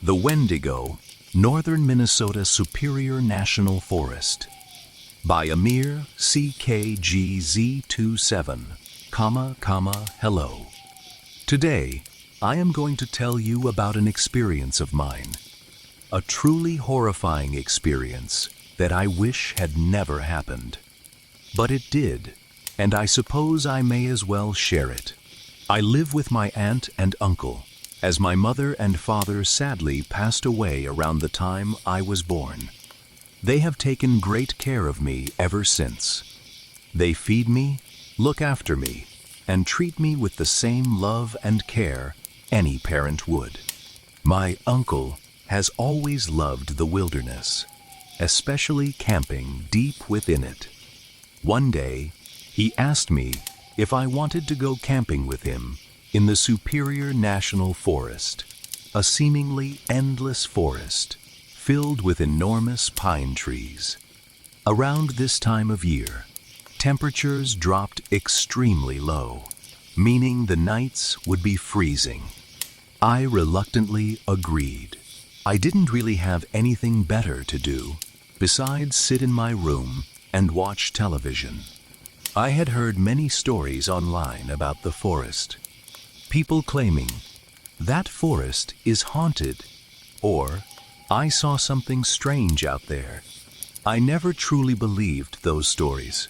The Wendigo, Northern Minnesota Superior National Forest. By Amir CKGZ27, hello. Today, I am going to tell you about an experience of mine. A truly horrifying experience that I wish had never happened. But it did, and I suppose I may as well share it. I live with my aunt and uncle, as my mother and father sadly passed away around the time I was born. They have taken great care of me ever since. They feed me, look after me, and treat me with the same love and care any parent would. My uncle has always loved the wilderness, especially camping deep within it. One day, he asked me if I wanted to go camping with him in the Superior National Forest, a seemingly endless forest filled with enormous pine trees. Around this time of year, temperatures dropped extremely low, meaning the nights would be freezing. I reluctantly agreed. I didn't really have anything better to do besides sit in my room and watch television. I had heard many stories online about the forest. People claiming, "That forest is haunted," or "I saw something strange out there." I never truly believed those stories,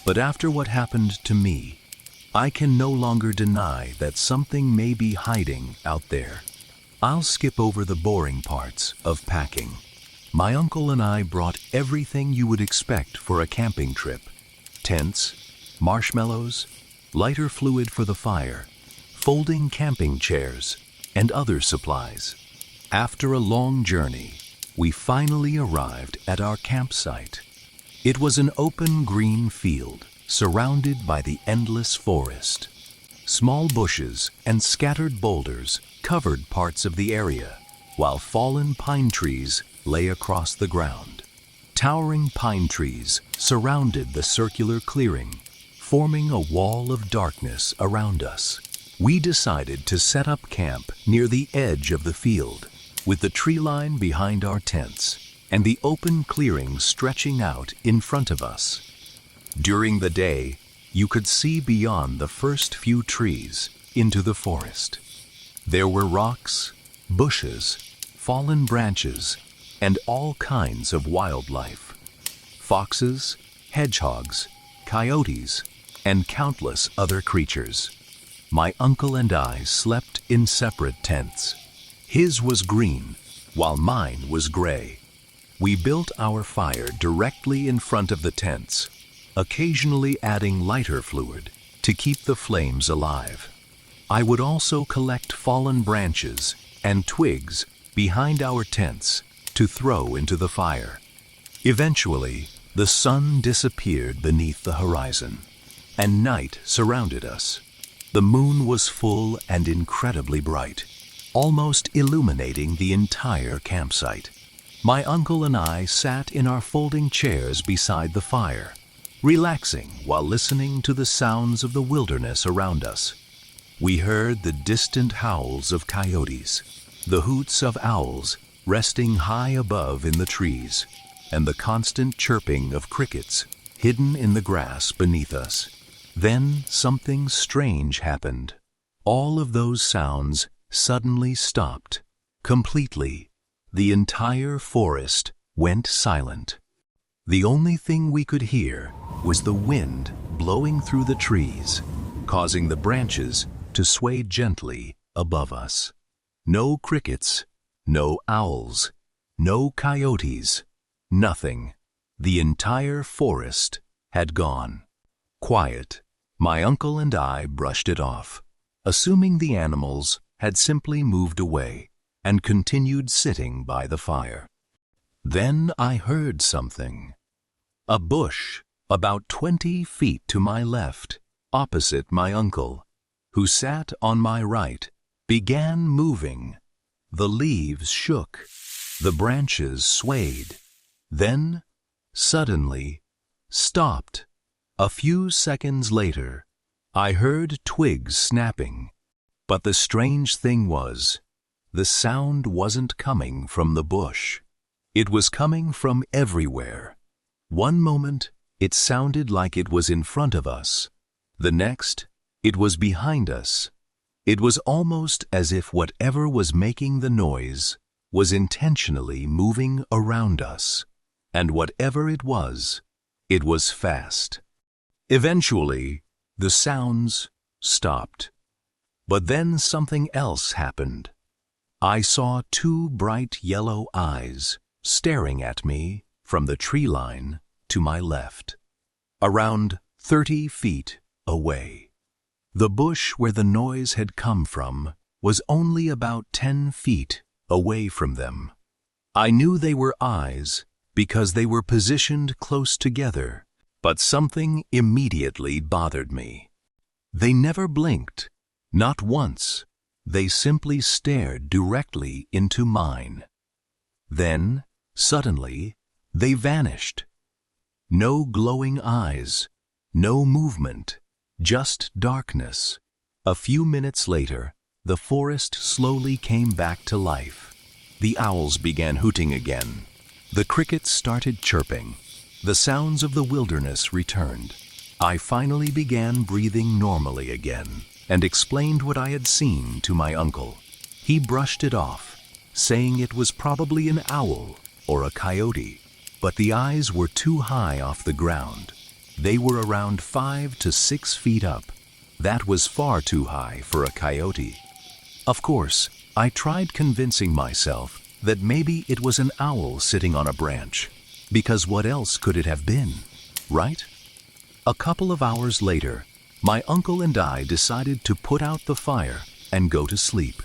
but after what happened to me, I can no longer deny that something may be hiding out there. I'll skip over the boring parts of packing. My uncle and I brought everything you would expect for a camping trip: tents, marshmallows, lighter fluid for the fire, folding camping chairs, and other supplies. After a long journey, we finally arrived at our campsite. It was an open green field surrounded by the endless forest. Small bushes and scattered boulders covered parts of the area, while fallen pine trees lay across the ground. Towering pine trees surrounded the circular clearing, forming a wall of darkness around us. We decided to set up camp near the edge of the field, with the tree line behind our tents and the open clearing stretching out in front of us. During the day, you could see beyond the first few trees into the forest. There were rocks, bushes, fallen branches, and all kinds of wildlife. Foxes, hedgehogs, coyotes, and countless other creatures. My uncle and I slept in separate tents. His was green, while mine was gray. We built our fire directly in front of the tents, occasionally adding lighter fluid to keep the flames alive. I would also collect fallen branches and twigs behind our tents to throw into the fire. Eventually, the sun disappeared beneath the horizon, and night surrounded us. The moon was full and incredibly bright, almost illuminating the entire campsite. My uncle and I sat in our folding chairs beside the fire, relaxing while listening to the sounds of the wilderness around us. We heard the distant howls of coyotes, the hoots of owls resting high above in the trees, and the constant chirping of crickets hidden in the grass beneath us. Then something strange happened. All of those sounds suddenly stopped. Completely. The entire forest went silent. The only thing we could hear was the wind blowing through the trees, causing the branches to sway gently above us. No crickets, no owls, no coyotes, nothing. The entire forest had gone. Quiet. My uncle and I brushed it off, assuming the animals had simply moved away and continued sitting by the fire. Then I heard something. A bush about 20 feet to my left, opposite my uncle, who sat on my right, began moving. The leaves shook, the branches swayed, then, suddenly, stopped. A few seconds later, I heard twigs snapping, but the strange thing was, the sound wasn't coming from the bush. It was coming from everywhere. One moment, it sounded like it was in front of us. The next, it was behind us. It was almost as if whatever was making the noise was intentionally moving around us. And whatever it was fast. Eventually, the sounds stopped. But then something else happened. I saw two bright yellow eyes staring at me from the tree line to my left, around 30 feet away. The bush where the noise had come from was only about 10 feet away from them. I knew they were eyes because they were positioned close together, but something immediately bothered me. They never blinked, not once. They simply stared directly into mine. Then, suddenly, they vanished. No glowing eyes, no movement, just darkness. A few minutes later, the forest slowly came back to life. The owls began hooting again. The crickets started chirping. The sounds of the wilderness returned. I finally began breathing normally again and explained what I had seen to my uncle. He brushed it off, saying it was probably an owl or a coyote, but the eyes were too high off the ground. They were around 5 to 6 feet up. That was far too high for a coyote. Of course, I tried convincing myself that maybe it was an owl sitting on a branch, because what else could it have been, right? A couple of hours later, my uncle and I decided to put out the fire and go to sleep.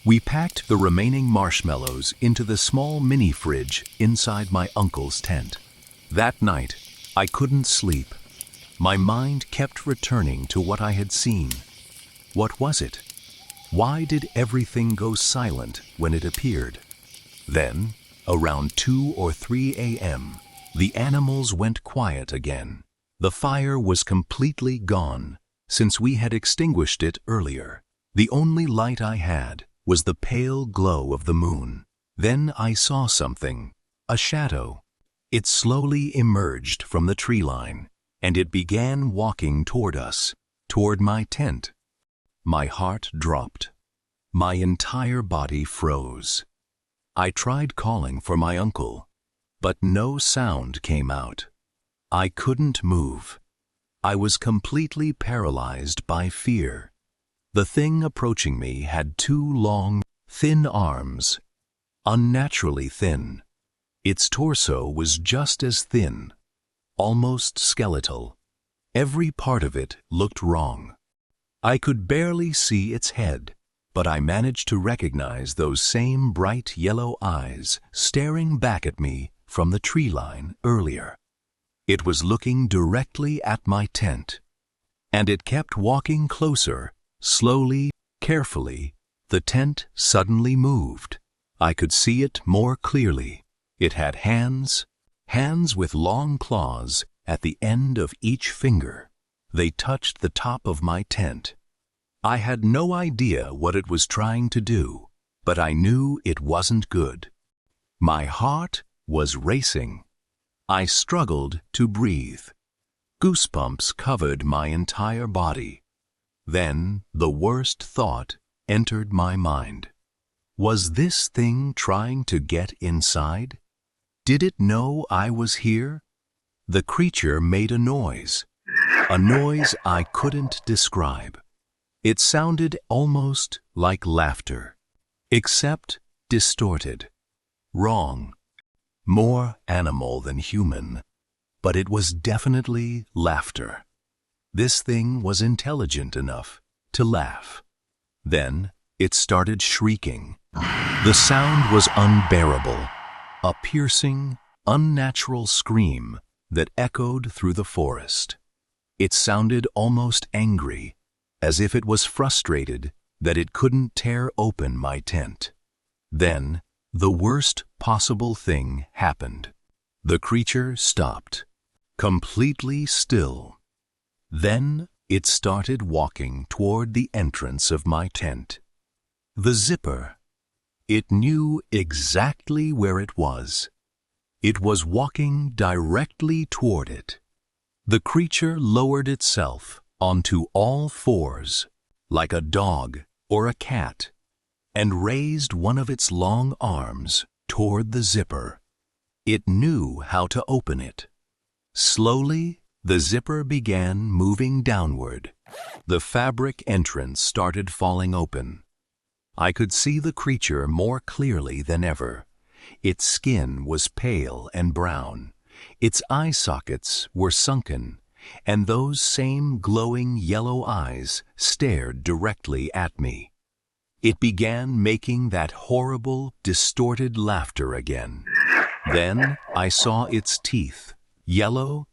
We packed the remaining marshmallows into the small mini fridge inside my uncle's tent. That night, I couldn't sleep. My mind kept returning to what I had seen. What was it? Why did everything go silent when it appeared? Then, around 2 or 3 a.m., the animals went quiet again. The fire was completely gone, since we had extinguished it earlier. The only light I had was the pale glow of the moon. Then I saw something, a shadow. It slowly emerged from the tree line, and it began walking toward us, toward my tent. My heart dropped. My entire body froze. I tried calling for my uncle, but no sound came out. I couldn't move. I was completely paralyzed by fear. The thing approaching me had 2 long, thin arms, unnaturally thin. Its torso was just as thin, almost skeletal. Every part of it looked wrong. I could barely see its head, but I managed to recognize those same bright yellow eyes staring back at me from the tree line earlier. It was looking directly at my tent, and it kept walking closer, slowly, carefully. The tent suddenly moved. I could see it more clearly. It had hands with long claws at the end of each finger. They touched the top of my tent. I had no idea what it was trying to do, but I knew it wasn't good. My heart was racing. I struggled to breathe. Goosebumps covered my entire body. Then the worst thought entered my mind. Was this thing trying to get inside? Did it know I was here? The creature made a noise I couldn't describe. It sounded almost like laughter, except distorted, wrong, more animal than human, but it was definitely laughter. This thing was intelligent enough to laugh. Then it started shrieking. The sound was unbearable, a piercing, unnatural scream that echoed through the forest. It sounded almost angry, as if it was frustrated that it couldn't tear open my tent. Then, the worst possible thing happened. The creature stopped, completely still. Then, it started walking toward the entrance of my tent. The zipper, It knew exactly where it was. It was walking directly toward it. The creature lowered itself onto all fours, like a dog or a cat, and raised one of its long arms toward the zipper. It knew how to open it. Slowly, the zipper began moving downward. The fabric entrance started falling open. I could see the creature more clearly than ever. Its skin was pale and brown. Its eye sockets were sunken, and those same glowing yellow eyes stared directly at me. It began making that horrible, distorted laughter again. Then I saw its teeth, yellow,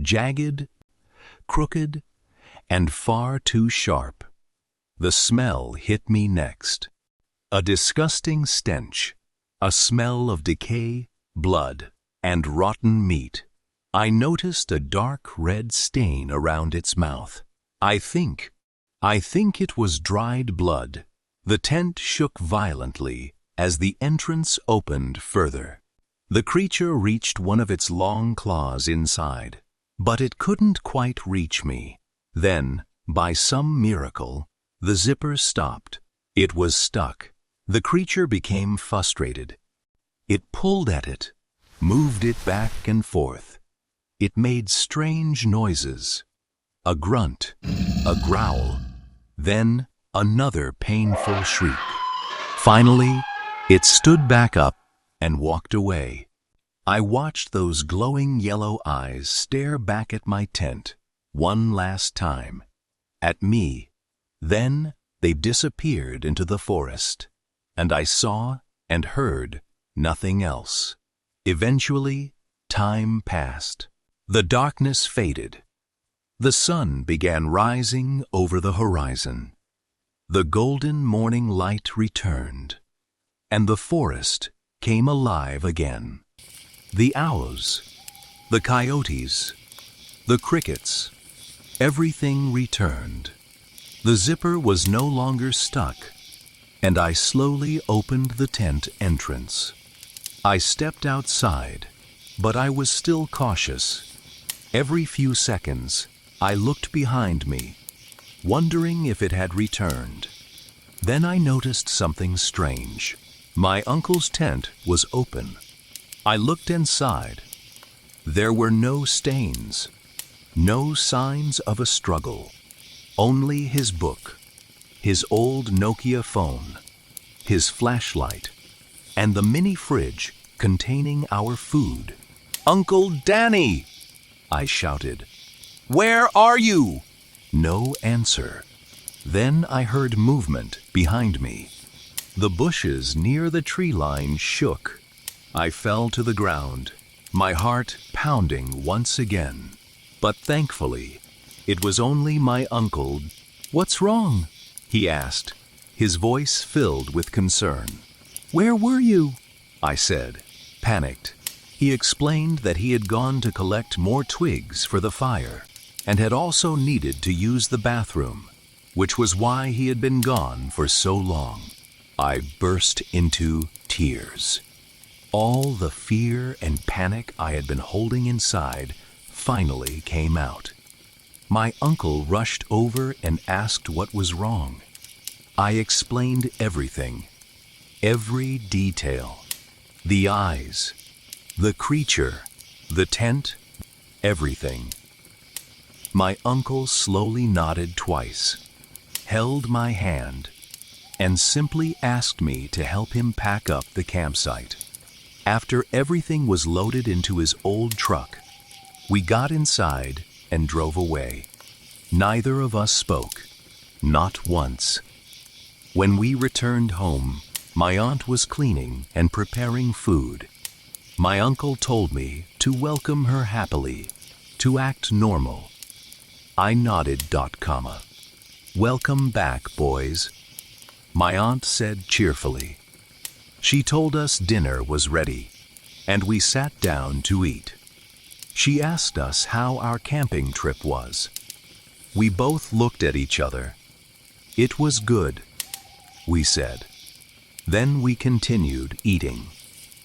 jagged, crooked, and far too sharp. The smell hit me next. A disgusting stench, a smell of decay, blood, and rotten meat. I noticed a dark red stain around its mouth. I think it was dried blood. The tent shook violently as the entrance opened further. The creature reached one of its long claws inside, but it couldn't quite reach me. Then, by some miracle, the zipper stopped. It was stuck. The creature became frustrated. It pulled at it, moved it back and forth. It made strange noises. A grunt, a growl, then another painful shriek. Finally, it stood back up and walked away. I watched those glowing yellow eyes stare back at my tent one last time, at me. Then they disappeared into the forest, and I saw and heard nothing else. Eventually, time passed. The darkness faded. The sun began rising over the horizon. The golden morning light returned, and the forest came alive again. The owls, the coyotes, the crickets, everything returned. The zipper was no longer stuck, and I slowly opened the tent entrance. I stepped outside, but I was still cautious. Every few seconds, I looked behind me, wondering if it had returned. Then I noticed something strange. My uncle's tent was open. I looked inside. There were no stains, no signs of a struggle. Only his book, his old Nokia phone, his flashlight, and the mini fridge containing our food. "Uncle Danny!" I shouted. "Where are you?" No answer. Then I heard movement behind me. The bushes near the tree line shook. I fell to the ground, my heart pounding once again. But thankfully, it was only my uncle. "What's wrong?" he asked, his voice filled with concern. "Where were you?" I said, panicked. He explained that he had gone to collect more twigs for the fire and had also needed to use the bathroom, which was why he had been gone for so long. I burst into tears. All the fear and panic I had been holding inside finally came out. My uncle rushed over and asked what was wrong. I explained everything, every detail. The eyes, the creature, the tent, everything. My uncle slowly nodded twice, held my hand, and simply asked me to help him pack up the campsite. After everything was loaded into his old truck, we got inside and drove away. Neither of us spoke, not once. When we returned home, my aunt was cleaning and preparing food. My uncle told me to welcome her happily, to act normal. I nodded. "Welcome back, boys," my aunt said cheerfully. She told us dinner was ready, and we sat down to eat. She asked us how our camping trip was. We both looked at each other. "It was good," we said. Then we continued eating.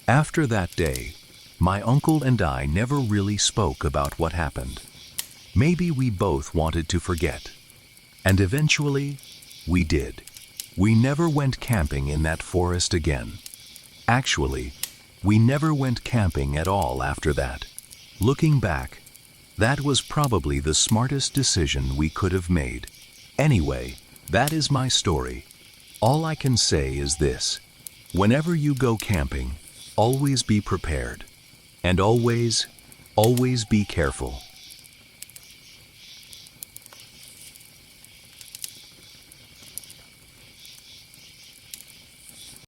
After that day, my uncle and I never really spoke about what happened. Maybe we both wanted to forget. And eventually, we did. We never went camping in that forest again. Actually, we never went camping at all after that. Looking back, that was probably the smartest decision we could have made. Anyway, that is my story. All I can say is this: whenever you go camping, always be prepared. And always, always be careful.